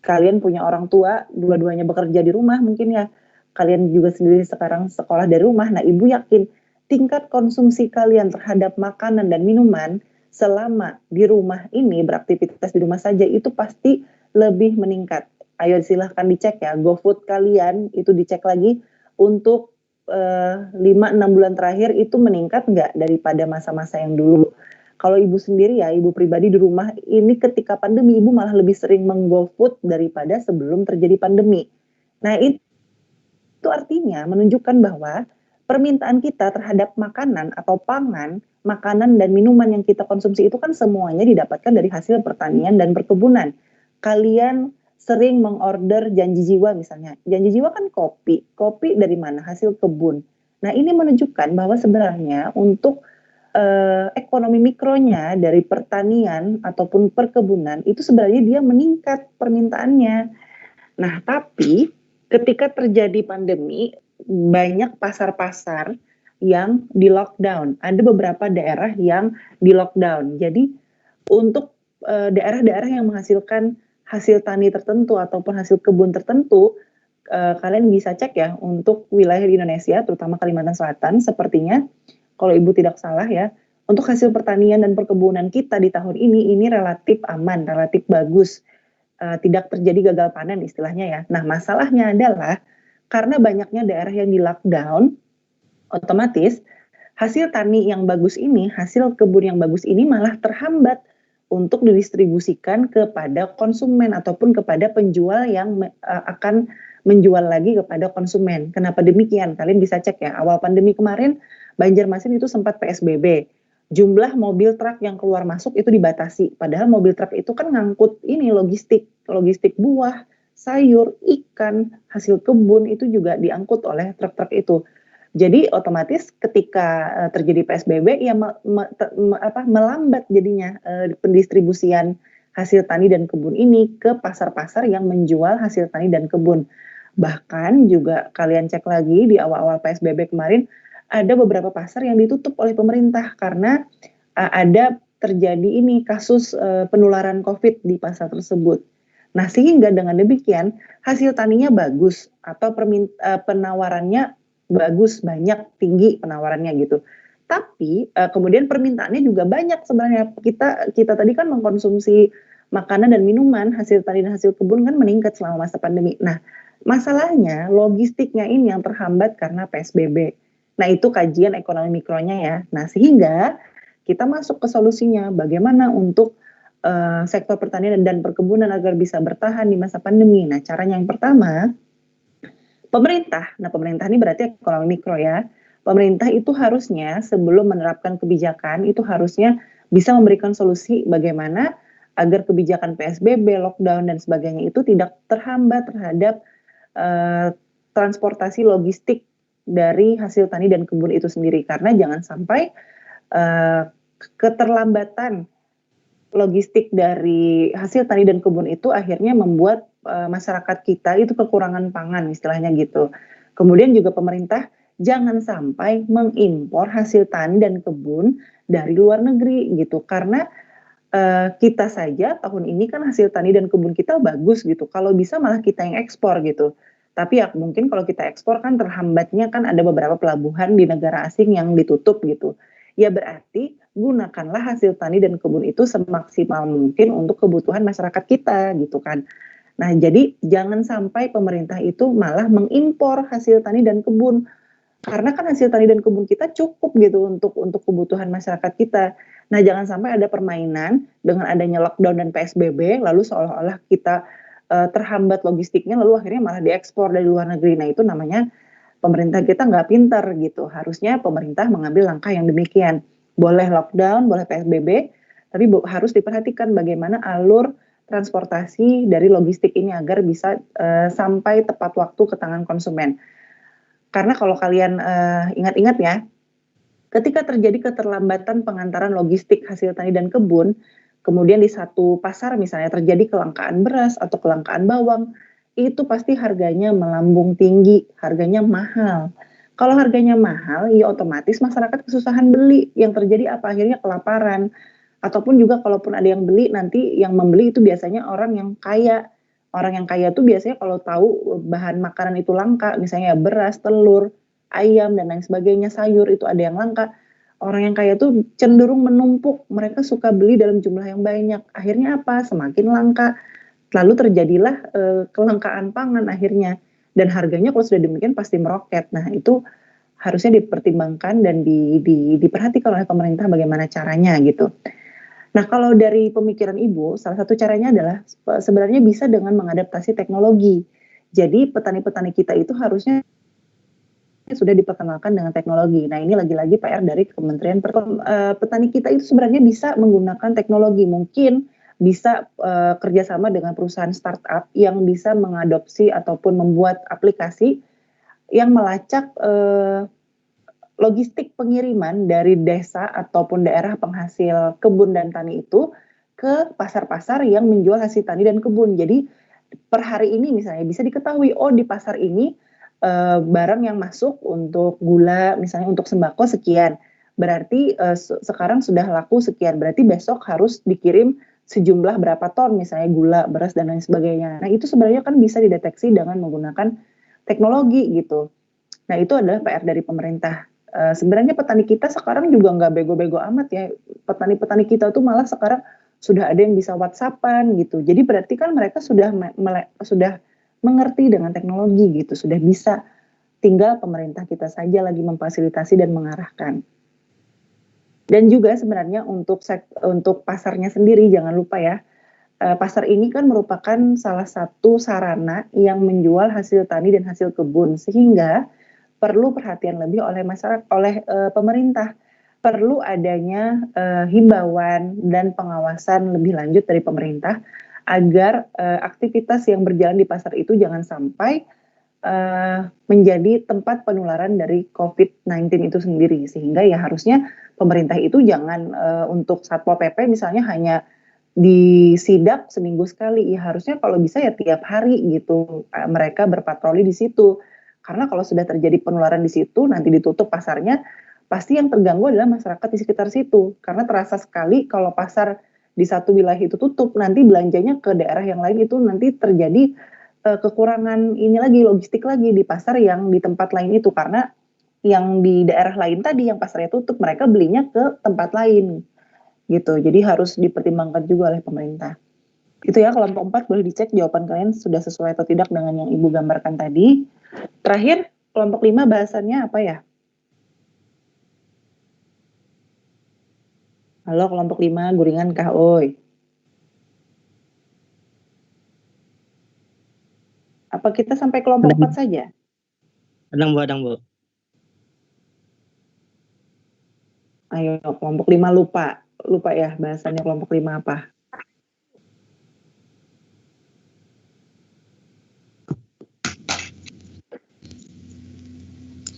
[SPEAKER 1] kalian punya orang tua, dua-duanya bekerja di rumah mungkin ya, kalian juga sendiri sekarang sekolah dari rumah. Nah, Ibu yakin tingkat konsumsi kalian terhadap makanan dan minuman selama di rumah ini, beraktivitas di rumah saja, itu pasti lebih meningkat. Ayo silahkan dicek ya, GoFood kalian itu dicek lagi untuk 5-6 bulan terakhir itu meningkat nggak daripada masa-masa yang dulu. Kalau Ibu sendiri ya, Ibu pribadi di rumah ini ketika pandemi, Ibu malah lebih sering meng-GoFood daripada sebelum terjadi pandemi. Nah, itu artinya menunjukkan bahwa permintaan kita terhadap makanan atau pangan, makanan dan minuman yang kita konsumsi itu kan semuanya didapatkan dari hasil pertanian dan perkebunan. Kalian sering mengorder janji jiwa misalnya. Janji jiwa kan kopi. Kopi dari mana? Hasil kebun. Nah, ini menunjukkan bahwa sebenarnya untuk ekonomi mikronya dari pertanian ataupun perkebunan itu sebenarnya dia meningkat permintaannya. Nah, tapi ketika terjadi pandemi, banyak pasar-pasar yang di lockdown. Ada beberapa daerah yang di lockdown. Jadi untuk daerah-daerah yang menghasilkan hasil tani tertentu ataupun hasil kebun tertentu, kalian bisa cek ya untuk wilayah di Indonesia, terutama Kalimantan Selatan, sepertinya kalau Ibu tidak salah ya, untuk hasil pertanian dan perkebunan kita di tahun ini relatif aman, relatif bagus. Tidak terjadi gagal panen istilahnya ya. Nah, masalahnya adalah karena banyaknya daerah yang di lockdown, otomatis hasil tani yang bagus ini, hasil kebun yang bagus ini malah terhambat untuk didistribusikan kepada konsumen ataupun kepada penjual yang akan menjual lagi kepada konsumen. Kenapa demikian? Kalian bisa cek ya, awal pandemi kemarin Banjarmasin itu sempat PSBB. Jumlah mobil truk yang keluar masuk itu dibatasi. Padahal mobil truk itu kan ngangkut ini logistik buah, sayur, ikan, hasil kebun itu juga diangkut oleh truk-truk itu. Jadi otomatis ketika terjadi PSBB ya melambat jadinya pendistribusian hasil tani dan kebun ini ke pasar-pasar yang menjual hasil tani dan kebun. Bahkan juga kalian cek lagi di awal-awal PSBB kemarin ada beberapa pasar yang ditutup oleh pemerintah karena ada terjadi ini kasus penularan COVID di pasar tersebut. Nah, sehingga dengan demikian hasil taninya bagus atau penawarannya bagus, banyak, tinggi penawarannya gitu. Tapi kemudian permintaannya juga banyak sebenarnya. Kita tadi kan mengkonsumsi makanan dan minuman, hasil tani dan hasil kebun kan meningkat selama masa pandemi. Nah, masalahnya logistiknya ini yang terhambat karena PSBB. Nah, itu kajian ekonomi mikronya ya. Nah, sehingga kita masuk ke solusinya bagaimana untuk sektor pertanian dan perkebunan agar bisa bertahan di masa pandemi. Nah, caranya yang pertama, pemerintah ini berarti ekonomi mikro ya. Pemerintah itu harusnya sebelum menerapkan kebijakan itu harusnya bisa memberikan solusi bagaimana agar kebijakan PSBB, lockdown dan sebagainya itu tidak terhambat terhadap transportasi logistik dari hasil tani dan kebun itu sendiri. Karena jangan sampai keterlambatan logistik dari hasil tani dan kebun itu akhirnya membuat masyarakat kita itu kekurangan pangan istilahnya gitu. Kemudian juga pemerintah jangan sampai mengimpor hasil tani dan kebun dari luar negeri gitu, karena kita saja tahun ini kan hasil tani dan kebun kita bagus gitu, kalau bisa malah kita yang ekspor gitu. Tapi ya mungkin kalau kita ekspor kan terhambatnya kan ada beberapa pelabuhan di negara asing yang ditutup gitu. Ya berarti gunakanlah hasil tani dan kebun itu semaksimal mungkin untuk kebutuhan masyarakat kita gitu kan. Nah, jadi jangan sampai pemerintah itu malah mengimpor hasil tani dan kebun. Karena kan hasil tani dan kebun kita cukup gitu untuk kebutuhan masyarakat kita. Nah, jangan sampai ada permainan dengan adanya lockdown dan PSBB lalu seolah-olah kita terhambat logistiknya lalu akhirnya malah diekspor dari luar negeri. Nah itu namanya pemerintah kita nggak pinter gitu. Harusnya pemerintah mengambil langkah yang demikian. Boleh lockdown, boleh PSBB, tapi harus diperhatikan bagaimana alur transportasi dari logistik ini agar bisa sampai tepat waktu ke tangan konsumen. Karena kalau kalian ingat-ingat ya, ketika terjadi keterlambatan pengantaran logistik hasil tani dan kebun, kemudian di satu pasar misalnya terjadi kelangkaan beras atau kelangkaan bawang, itu pasti harganya melambung tinggi, harganya mahal. Kalau harganya mahal, ya otomatis masyarakat kesusahan beli. Yang terjadi apa? Akhirnya kelaparan. Ataupun juga kalaupun ada yang beli, nanti yang membeli itu biasanya orang yang kaya. Orang yang kaya itu biasanya kalau tahu bahan makanan itu langka, misalnya beras, telur, ayam, dan lain sebagainya, sayur itu ada yang langka. Orang yang kaya tuh cenderung menumpuk, mereka suka beli dalam jumlah yang banyak. Akhirnya apa? Semakin langka. Lalu terjadilah kelangkaan pangan akhirnya. Dan harganya kalau sudah demikian pasti meroket. Nah itu harusnya dipertimbangkan dan diperhatikan oleh pemerintah bagaimana caranya gitu. Nah kalau dari pemikiran Ibu, salah satu caranya adalah sebenarnya bisa dengan mengadaptasi teknologi. Jadi petani-petani kita itu harusnya sudah diperkenalkan dengan teknologi. Nah ini lagi-lagi PR dari Kementerian petani kita itu sebenarnya bisa menggunakan teknologi, mungkin bisa kerjasama dengan perusahaan startup yang bisa mengadopsi ataupun membuat aplikasi yang melacak logistik pengiriman dari desa ataupun daerah penghasil kebun dan tani itu ke pasar-pasar yang menjual hasil tani dan kebun. Jadi per hari ini misalnya bisa diketahui, oh di pasar ini barang yang masuk untuk gula misalnya untuk sembako sekian, berarti sekarang sudah laku sekian, berarti besok harus dikirim sejumlah berapa ton misalnya gula, beras dan lain sebagainya. Nah itu sebenarnya kan bisa dideteksi dengan menggunakan teknologi gitu. Nah itu adalah PR dari pemerintah. Sebenarnya petani kita sekarang juga nggak bego-bego amat ya. Petani-petani kita tuh malah sekarang sudah ada yang bisa WhatsApp-an gitu. Jadi berarti kan mereka sudah mengerti dengan teknologi gitu, sudah bisa. Tinggal pemerintah kita saja lagi memfasilitasi dan mengarahkan. Dan juga sebenarnya untuk pasarnya sendiri jangan lupa ya. Pasar ini kan merupakan salah satu sarana yang menjual hasil tani dan hasil kebun, sehingga perlu perhatian lebih oleh masyarakat, oleh pemerintah. Perlu adanya himbauan dan pengawasan lebih lanjut dari pemerintah agar aktivitas yang berjalan di pasar itu jangan sampai menjadi tempat penularan dari COVID-19 itu sendiri. Sehingga ya harusnya pemerintah itu jangan untuk Satpol PP misalnya hanya disidak seminggu sekali. Ya harusnya kalau bisa ya tiap hari gitu mereka berpatroli di situ. Karena kalau sudah terjadi penularan di situ, nanti ditutup pasarnya, pasti yang terganggu adalah masyarakat di sekitar situ. Karena terasa sekali kalau pasar di satu wilayah itu tutup, nanti belanjanya ke daerah yang lain itu nanti terjadi kekurangan ini lagi, logistik lagi di pasar yang di tempat lain itu. Karena yang di daerah lain tadi, yang pasarnya tutup, mereka belinya ke tempat lain gitu. Jadi harus dipertimbangkan juga oleh pemerintah. Itu ya kelompok 4 boleh dicek jawaban kalian sudah sesuai atau tidak dengan yang Ibu gambarkan tadi. Terakhir kelompok 5 bahasannya apa ya? Halo kelompok 5 guringan kah oi? Apa kita sampai kelompok 4 saja?
[SPEAKER 5] Adang Bu.
[SPEAKER 1] Ayo kelompok 5 lupa ya bahasannya kelompok 5 apa?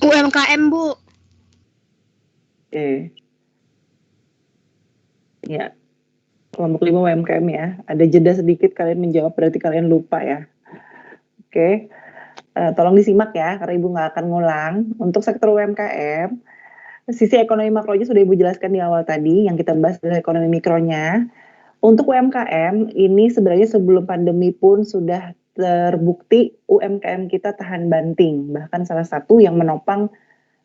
[SPEAKER 2] UMKM Bu.
[SPEAKER 1] Oke. Ya, kelompok 5 UMKM ya. Ada jeda sedikit kalian menjawab berarti kalian lupa ya. Oke. Tolong disimak ya karena Ibu nggak akan ngulang. Untuk sektor UMKM, sisi ekonomi makronya sudah Ibu jelaskan di awal tadi. Yang kita bahas adalah ekonomi mikronya. Untuk UMKM ini sebenarnya sebelum pandemi pun sudah terbukti UMKM kita tahan banting. Bahkan salah satu yang menopang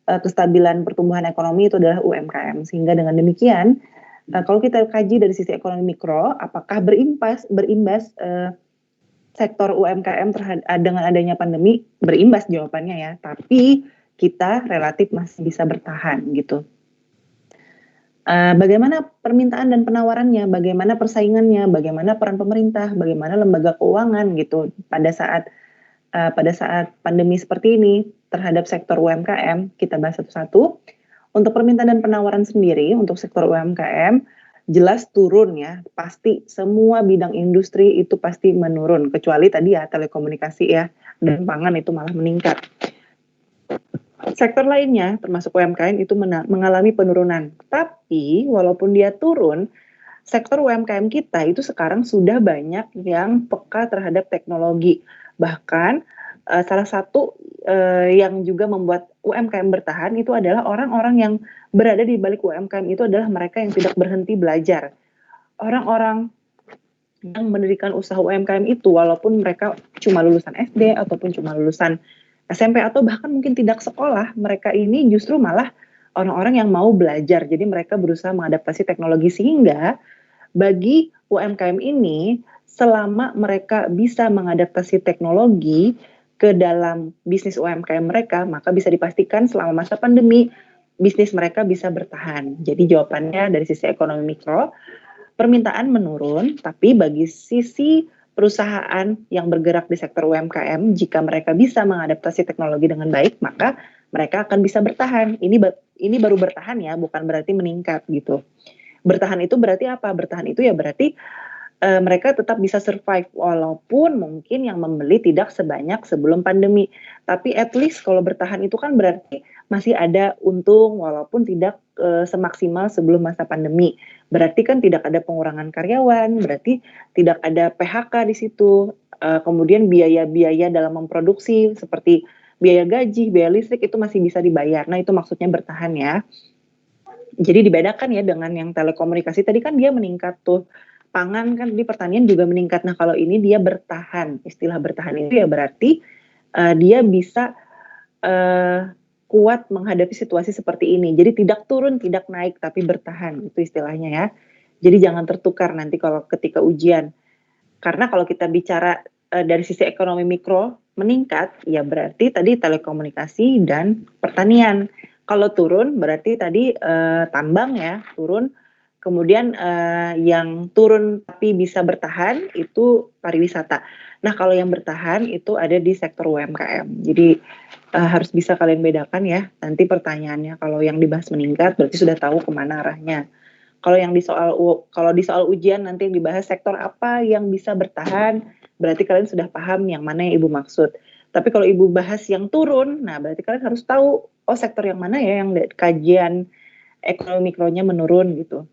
[SPEAKER 1] kestabilan pertumbuhan ekonomi itu adalah UMKM. Sehingga dengan demikian, kalau kita kaji dari sisi ekonomi mikro, apakah berimbas sektor UMKM dengan adanya pandemi? Berimbas jawabannya ya. Tapi kita relatif masih bisa bertahan gitu. Bagaimana permintaan dan penawarannya, bagaimana persaingannya, bagaimana peran pemerintah, bagaimana lembaga keuangan gitu pada saat pandemi seperti ini terhadap sektor UMKM. Kita bahas satu-satu. Untuk permintaan dan penawaran sendiri untuk sektor UMKM jelas turun ya, pasti semua bidang industri itu pasti menurun, kecuali tadi ya telekomunikasi ya, dan pangan itu malah meningkat. Sektor lainnya termasuk UMKM itu mengalami penurunan. Tapi walaupun dia turun, sektor UMKM kita itu sekarang sudah banyak yang peka terhadap teknologi. Bahkan salah satu yang juga membuat UMKM bertahan itu adalah orang-orang yang berada di balik UMKM itu adalah mereka yang tidak berhenti belajar. Orang-orang yang mendirikan usaha UMKM itu walaupun mereka cuma lulusan SD ataupun cuma lulusan SMP atau bahkan mungkin tidak sekolah, mereka ini justru malah orang-orang yang mau belajar. Jadi mereka berusaha mengadaptasi teknologi sehingga bagi UMKM ini selama mereka bisa mengadaptasi teknologi ke dalam bisnis UMKM mereka, maka bisa dipastikan selama masa pandemi bisnis mereka bisa bertahan. Jadi jawabannya dari sisi ekonomi mikro, permintaan menurun, tapi bagi sisi perusahaan yang bergerak di sektor UMKM, jika mereka bisa mengadaptasi teknologi dengan baik, maka mereka akan bisa bertahan. Ini baru bertahan ya, bukan berarti meningkat gitu. Bertahan itu berarti apa? Bertahan itu ya berarti mereka tetap bisa survive walaupun mungkin yang membeli tidak sebanyak sebelum pandemi. Tapi at least kalau bertahan itu kan berarti masih ada untung walaupun tidak semaksimal sebelum masa pandemi. Berarti kan tidak ada pengurangan karyawan, berarti tidak ada PHK di situ. Kemudian biaya-biaya dalam memproduksi seperti biaya gaji, biaya listrik itu masih bisa dibayar. Nah, itu maksudnya bertahan ya. Jadi dibedakan ya dengan yang telekomunikasi tadi kan dia meningkat tuh. Pangan kan di pertanian juga meningkat. Nah, kalau ini dia bertahan. Istilah bertahan itu ya berarti dia bisa kuat menghadapi situasi seperti ini. Jadi tidak turun, tidak naik, tapi bertahan. Itu istilahnya ya. Jadi jangan tertukar nanti kalau ketika ujian. Karena kalau kita bicara dari sisi ekonomi mikro meningkat, ya berarti tadi telekomunikasi dan pertanian. Kalau turun berarti tadi tambang ya turun. Kemudian yang turun tapi bisa bertahan itu pariwisata. Nah, kalau yang bertahan itu ada di sektor UMKM. Jadi harus bisa kalian bedakan ya. Nanti pertanyaannya kalau yang dibahas meningkat berarti sudah tahu kemana arahnya. Kalau di soal ujian nanti yang dibahas sektor apa yang bisa bertahan, berarti kalian sudah paham yang mana yang Ibu maksud. Tapi kalau Ibu bahas yang turun, nah berarti kalian harus tahu sektor yang mana ya yang kajian ekonomi mikronya menurun gitu.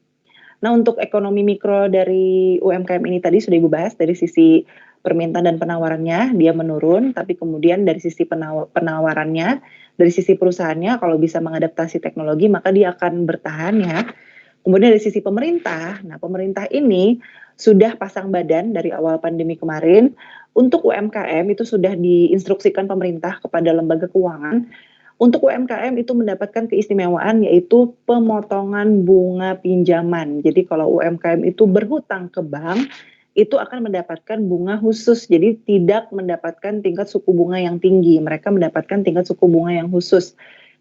[SPEAKER 1] Nah, untuk ekonomi mikro dari UMKM ini tadi sudah Ibu bahas dari sisi permintaan dan penawarannya, dia menurun, tapi kemudian dari sisi penawarannya, dari sisi perusahaannya, kalau bisa mengadaptasi teknologi, maka dia akan bertahan ya. Kemudian dari sisi pemerintah, nah pemerintah ini sudah pasang badan dari awal pandemi kemarin, untuk UMKM itu sudah diinstruksikan pemerintah kepada lembaga keuangan, untuk UMKM itu mendapatkan keistimewaan yaitu pemotongan bunga pinjaman. Jadi kalau UMKM itu berhutang ke bank, itu akan mendapatkan bunga khusus. Jadi tidak mendapatkan tingkat suku bunga yang tinggi. Mereka mendapatkan tingkat suku bunga yang khusus.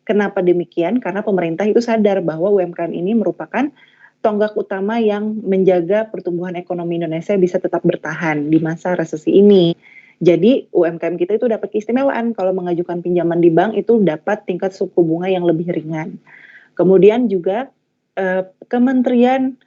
[SPEAKER 1] Kenapa demikian? Karena pemerintah itu sadar bahwa UMKM ini merupakan tonggak utama yang menjaga pertumbuhan ekonomi Indonesia bisa tetap bertahan di masa resesi ini. Jadi UMKM kita itu dapat keistimewaan kalau mengajukan pinjaman di bank itu dapat tingkat suku bunga yang lebih ringan. Kemudian juga Kementerian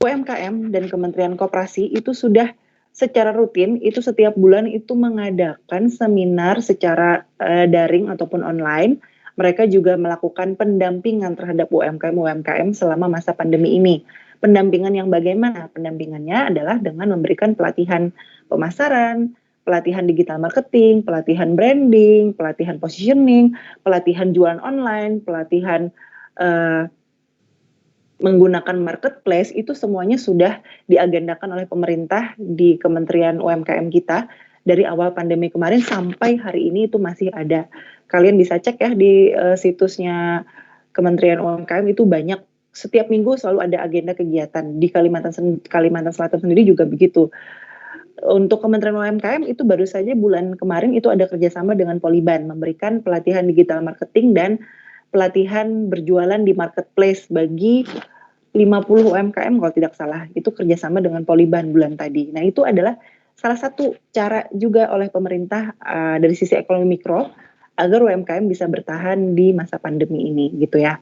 [SPEAKER 1] UMKM dan Kementerian Koperasi itu sudah secara rutin itu setiap bulan itu mengadakan seminar secara daring ataupun online. Mereka juga melakukan pendampingan terhadap UMKM selama masa pandemi ini. Pendampingan yang bagaimana? Pendampingannya adalah dengan memberikan pelatihan pemasaran, pelatihan digital marketing, pelatihan branding, pelatihan positioning, pelatihan jualan online, pelatihan menggunakan marketplace, itu semuanya sudah diagendakan oleh pemerintah di Kementerian UMKM kita dari awal pandemi kemarin sampai hari ini itu masih ada. Kalian bisa cek ya di situsnya Kementerian UMKM itu banyak, setiap minggu selalu ada agenda kegiatan. Di Kalimantan Selatan sendiri juga begitu. Untuk Kementerian UMKM itu baru saja bulan kemarin itu ada kerjasama dengan Poliban memberikan pelatihan digital marketing dan pelatihan berjualan di marketplace bagi 50 UMKM kalau tidak salah, itu kerjasama dengan Poliban bulan tadi. Nah itu adalah salah satu cara juga oleh pemerintah dari sisi ekonomi mikro agar UMKM bisa bertahan di masa pandemi ini gitu ya.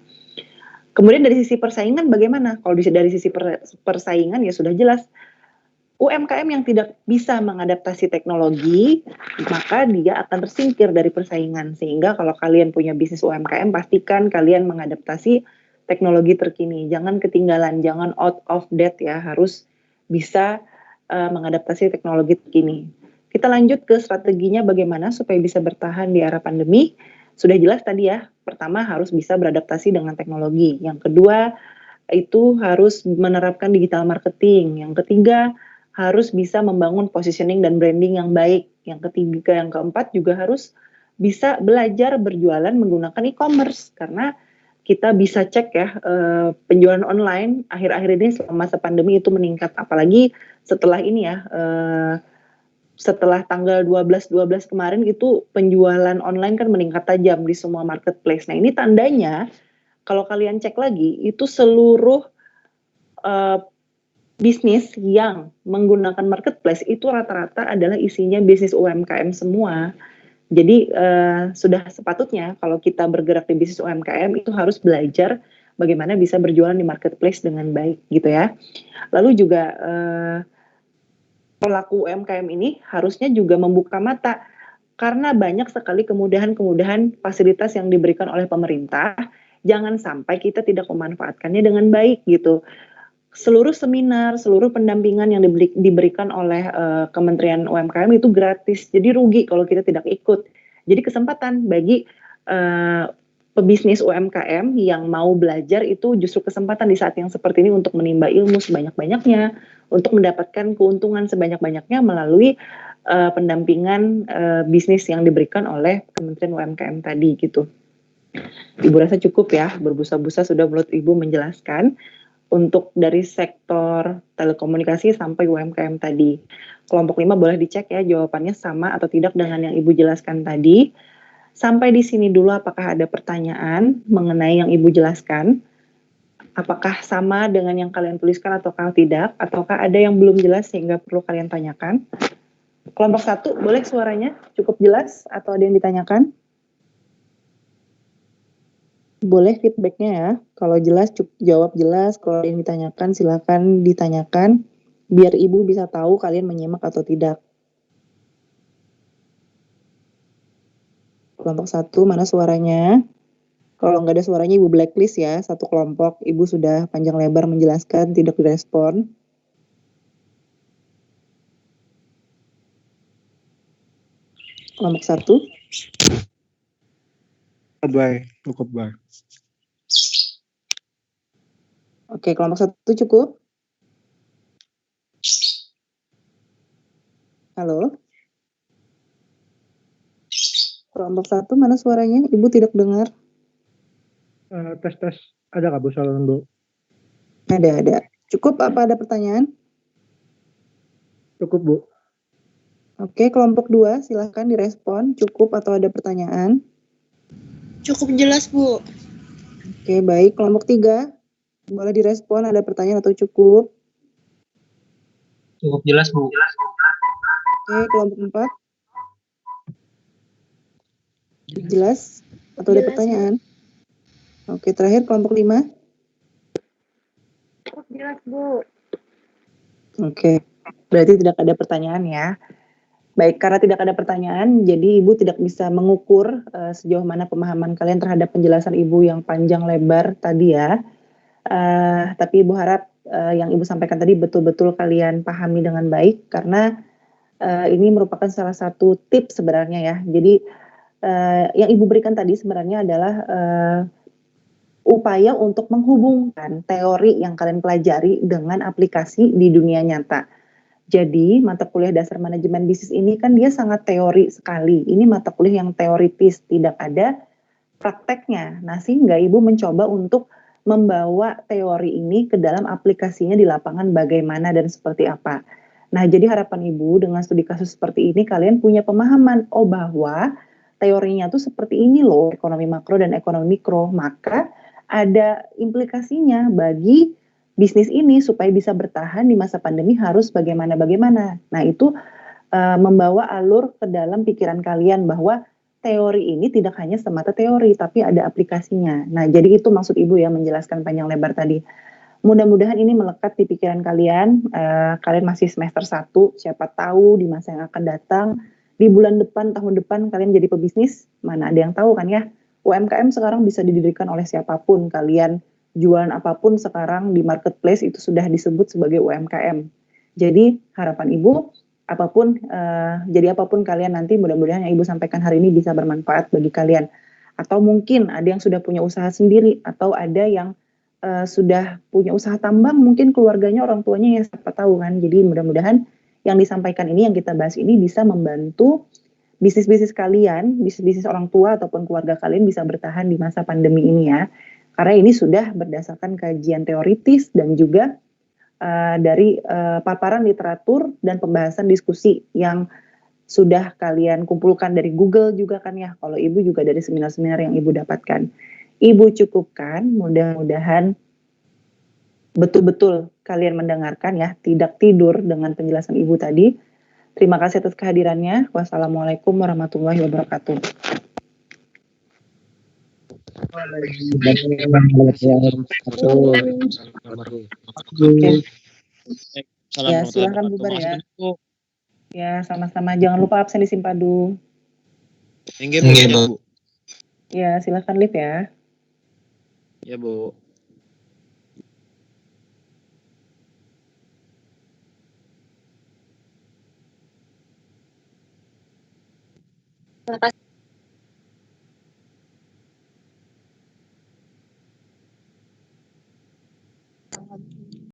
[SPEAKER 1] Kemudian dari sisi persaingan bagaimana? Kalau dari sisi persaingan ya sudah jelas UMKM yang tidak bisa mengadaptasi teknologi, maka dia akan tersingkir dari persaingan. Sehingga kalau kalian punya bisnis UMKM, pastikan kalian mengadaptasi teknologi terkini. Jangan ketinggalan, jangan out of date ya, harus bisa mengadaptasi teknologi terkini. Kita lanjut ke strateginya bagaimana supaya bisa bertahan di era pandemi. Sudah jelas tadi ya, pertama harus bisa beradaptasi dengan teknologi. Yang kedua, itu harus menerapkan digital marketing. Yang ketiga, harus bisa membangun positioning dan branding yang baik. Yang ketiga, yang keempat juga harus bisa belajar berjualan menggunakan e-commerce. Karena kita bisa cek ya, penjualan online akhir-akhir ini selama masa pandemi itu meningkat. Apalagi setelah ini ya, setelah tanggal 12 kemarin itu penjualan online kan meningkat tajam di semua marketplace. Nah ini tandanya kalau kalian cek lagi itu seluruh bisnis yang menggunakan marketplace itu rata-rata adalah isinya bisnis UMKM semua. Jadi sudah sepatutnya kalau kita bergerak di bisnis UMKM itu harus belajar bagaimana bisa berjualan di marketplace dengan baik gitu ya. Lalu juga pelaku UMKM ini harusnya juga membuka mata karena banyak sekali kemudahan-kemudahan fasilitas yang diberikan oleh pemerintah. Jangan sampai kita tidak memanfaatkannya dengan baik gitu. Seluruh seminar, seluruh pendampingan yang diberikan oleh Kementerian UMKM itu gratis. Jadi rugi kalau kita tidak ikut. Jadi kesempatan bagi pebisnis UMKM yang mau belajar itu justru kesempatan di saat yang seperti ini untuk menimba ilmu sebanyak-banyaknya, untuk mendapatkan keuntungan sebanyak-banyaknya melalui pendampingan bisnis yang diberikan oleh Kementerian UMKM tadi gitu. Ibu rasa cukup ya, berbusa-busa sudah menurut Ibu menjelaskan untuk dari sektor telekomunikasi sampai UMKM tadi. Kelompok 5 boleh dicek ya jawabannya sama atau tidak dengan yang Ibu jelaskan tadi. Sampai di sini dulu apakah ada pertanyaan mengenai yang Ibu jelaskan? Apakah sama dengan yang kalian tuliskan ataukah tidak? Ataukah ada yang belum jelas sehingga perlu kalian tanyakan? Kelompok 1 boleh suaranya cukup jelas atau ada yang ditanyakan? Boleh feedbacknya ya. Kalau jelas jawab jelas, kalau ada yang ditanyakan silakan ditanyakan biar Ibu bisa tahu kalian menyimak atau tidak. Kelompok 1 mana suaranya? Kalau nggak ada suaranya Ibu blacklist ya, satu kelompok. Ibu sudah panjang lebar menjelaskan, tidak direspon. Kelompok 1.
[SPEAKER 6] Baik, cukup baik.
[SPEAKER 1] Oke, kelompok 1 cukup? Halo? Kelompok 1 mana suaranya? Ibu tidak dengar.
[SPEAKER 6] Tes. Ada nggak Bu saluran Bu?
[SPEAKER 1] Ada. Cukup apa ada pertanyaan?
[SPEAKER 6] Cukup Bu.
[SPEAKER 1] Oke, kelompok 2 silahkan direspon. Cukup atau ada pertanyaan?
[SPEAKER 2] Cukup jelas, Bu.
[SPEAKER 1] Oke, baik. Kelompok 3 boleh direspon ada pertanyaan atau cukup?
[SPEAKER 3] Cukup jelas, Bu.
[SPEAKER 1] Oke, kelompok 4 jelas atau ada
[SPEAKER 2] Jelas,
[SPEAKER 1] pertanyaan? Oke, terakhir kelompok 5.
[SPEAKER 2] Cukup jelas, Bu.
[SPEAKER 1] Oke, berarti tidak ada pertanyaan ya. Baik, karena tidak ada pertanyaan, jadi Ibu tidak bisa mengukur sejauh mana pemahaman kalian terhadap penjelasan Ibu yang panjang lebar tadi ya. Tapi Ibu harap yang Ibu sampaikan tadi betul-betul kalian pahami dengan baik, karena ini merupakan salah satu tips sebenarnya ya. Jadi yang Ibu berikan tadi sebenarnya adalah upaya untuk menghubungkan teori yang kalian pelajari dengan aplikasi di dunia nyata. Jadi mata kuliah dasar manajemen bisnis ini kan dia sangat teori sekali. Ini mata kuliah yang teoritis, tidak ada prakteknya. Nah sehingga Ibu mencoba untuk membawa teori ini ke dalam aplikasinya di lapangan bagaimana dan seperti apa. Nah jadi harapan Ibu dengan studi kasus seperti ini kalian punya pemahaman, oh bahwa teorinya tuh seperti ini loh, ekonomi makro dan ekonomi mikro. Maka ada implikasinya bagi bisnis ini supaya bisa bertahan di masa pandemi harus bagaimana-bagaimana. Nah, itu membawa alur ke dalam pikiran kalian bahwa teori ini tidak hanya semata teori, tapi ada aplikasinya. Nah, jadi itu maksud Ibu ya menjelaskan panjang lebar tadi. Mudah-mudahan ini melekat di pikiran kalian, kalian masih semester 1, siapa tahu di masa yang akan datang, di bulan depan, tahun depan kalian jadi pebisnis, mana ada yang tahu kan ya. UMKM sekarang bisa didirikan oleh siapapun, kalian jualan apapun sekarang di marketplace itu sudah disebut sebagai UMKM. Jadi harapan Ibu, jadi apapun kalian nanti, mudah-mudahan yang Ibu sampaikan hari ini bisa bermanfaat bagi kalian. Atau mungkin ada yang sudah punya usaha sendiri, atau ada yang sudah punya usaha tambang, mungkin keluarganya, orang tuanya, ya siapa tahu kan. Jadi mudah-mudahan yang disampaikan ini, yang kita bahas ini bisa membantu bisnis-bisnis kalian, bisnis-bisnis orang tua ataupun keluarga kalian bisa bertahan di masa pandemi ini ya. Karena ini sudah berdasarkan kajian teoritis dan juga dari paparan literatur dan pembahasan diskusi yang sudah kalian kumpulkan dari Google juga kan ya. Kalau Ibu juga dari seminar-seminar yang Ibu dapatkan. Ibu cukupkan, mudah-mudahan betul-betul kalian mendengarkan ya, tidak tidur dengan penjelasan Ibu tadi. Terima kasih atas kehadirannya. Wassalamualaikum warahmatullahi wabarakatuh. Ya, silakan bubar ya. Ya, sama-sama. Jangan lupa absen di Simpadu.
[SPEAKER 4] Bu.
[SPEAKER 1] Ya, silakan Liv ya.
[SPEAKER 4] Ya, Bu.
[SPEAKER 2] Terima kasih.